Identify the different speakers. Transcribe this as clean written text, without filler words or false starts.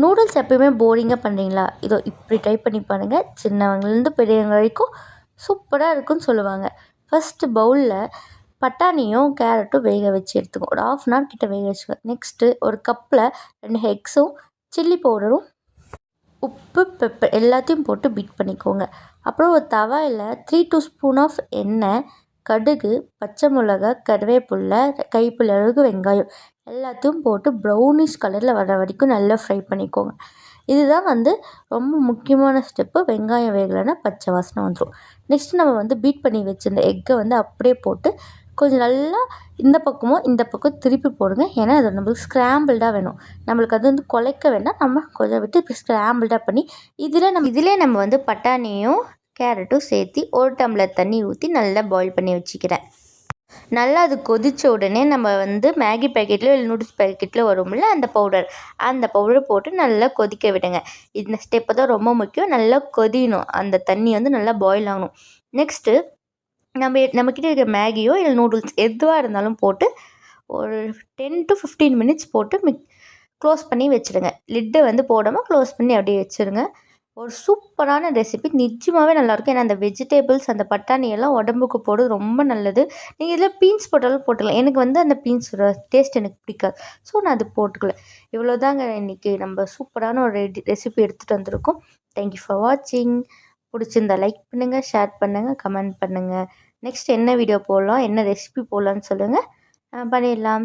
Speaker 1: Noodles எப்பயுமே போரிங்காக பண்ணுறீங்களா? இதோ இப்படி ட்ரை பண்ணி பாருங்கள். சின்னவங்கலேருந்து பெரியவங்க வரைக்கும் சூப்பராக இருக்குன்னு சொல்லுவாங்க. ஃபஸ்ட்டு பவுலில் பட்டாணியும் கேரட்டும் வேக வச்சு எடுத்துக்கோ. ஒரு 1/2 அன் ஹவர் கிட்ட வேக வச்சுக்கோ. நெக்ஸ்ட்டு ஒரு கப்பில் 2 எக்ஸும் சில்லி பவுடரும் உப்பு பெப்பர் எல்லாத்தையும் போட்டு பீட் பண்ணிக்கோங்க. அப்புறம் ஒரு தவாயில் 3 ஸ்பூன் ஆஃப் எண்ணெய், கடுகு, பச்சை மிளகா, கருவேப்பில்லை, கைப்பிடி அளவுக்கு வெங்காயம் எல்லாத்தையும் போட்டு ப்ரௌனிஷ் கலரில் வர வரைக்கும் நல்லா ஃப்ரை பண்ணிக்கோங்க. இதுதான் ரொம்ப முக்கியமான ஸ்டெப்பு. வெங்காயம் வேகலைன்னா பச்சை வாசனை வந்துடும். நெக்ஸ்ட்டு நம்ம பீட் பண்ணி வச்சுருந்த எக்கை அப்படியே போட்டு கொஞ்சம் நல்லா இந்த பக்கமும் இந்த பக்கம் திருப்பி போடுங்க. ஏன்னா அது நம்மளுக்கு ஸ்க்ராம்பிள்டாக வேணும். நம்மளுக்கு அது குலைக்க வேண்டாம். நம்ம கொஞ்சம் விட்டு ஸ்க்ராம்பிள்டாக பண்ணி இதிலே நம்ம பட்டாணியும் கேரட்டும் சேர்த்து 1 டம்ளர் தண்ணி ஊற்றி நல்லா பாயில் பண்ணி வச்சுக்கிறேன். நல்லா அது கொதித்த உடனே நம்ம மேகி பேக்கெட்டில் இல்லை நூடுல்ஸ் பேக்கெட்டில் வரும்ல அந்த பவுடரை போட்டு நல்லா கொதிக்க விடுங்க. இந்த ஸ்டெப்பு தான் ரொம்ப முக்கியம். நல்லா கொதியணும். அந்த தண்ணி நல்லா பாயில் ஆகணும். நெக்ஸ்ட்டு நம்மக்கிட்ட இருக்கிற மேகியோ இல்லை நூடுல்ஸ் எதுவாக இருந்தாலும் போட்டு ஒரு 10 to 15 மினிட்ஸ் போட்டு க்ளோஸ் பண்ணி வச்சுடுங்க. லிட்டை போடாமல் க்ளோஸ் பண்ணி அப்படியே வச்சுருங்க. ஒரு சூப்பரான ரெசிபி. நிஜமாகவே நல்லாயிருக்கும். ஏன்னா அந்த வெஜிடபிள்ஸ் அந்த பட்டாணி எல்லாம் உடம்புக்கு போடுறது ரொம்ப நல்லது. நீங்கள் இதில் பீன்ஸ் போட்டாலும் போட்டுக்கலாம். எனக்கு அந்த பீன்ஸோட டேஸ்ட் எனக்கு பிடிக்காது. ஸோ நான் அது போட்டுக்கல. இவ்வளோதாங்க இன்றைக்கி நம்ம சூப்பரான ஒரு ரெசிபி எடுத்துகிட்டு வந்திருக்கோம். தேங்க்யூ ஃபார் வாட்சிங். பிடிச்சிருந்தா லைக் பண்ணுங்கள், ஷேர் பண்ணுங்கள், கமெண்ட் பண்ணுங்கள். நெக்ஸ்ட் என்ன வீடியோ போடலாம், என்ன ரெசிபி போடலான்னு சொல்லுங்கள். பண்ணிடலாம்.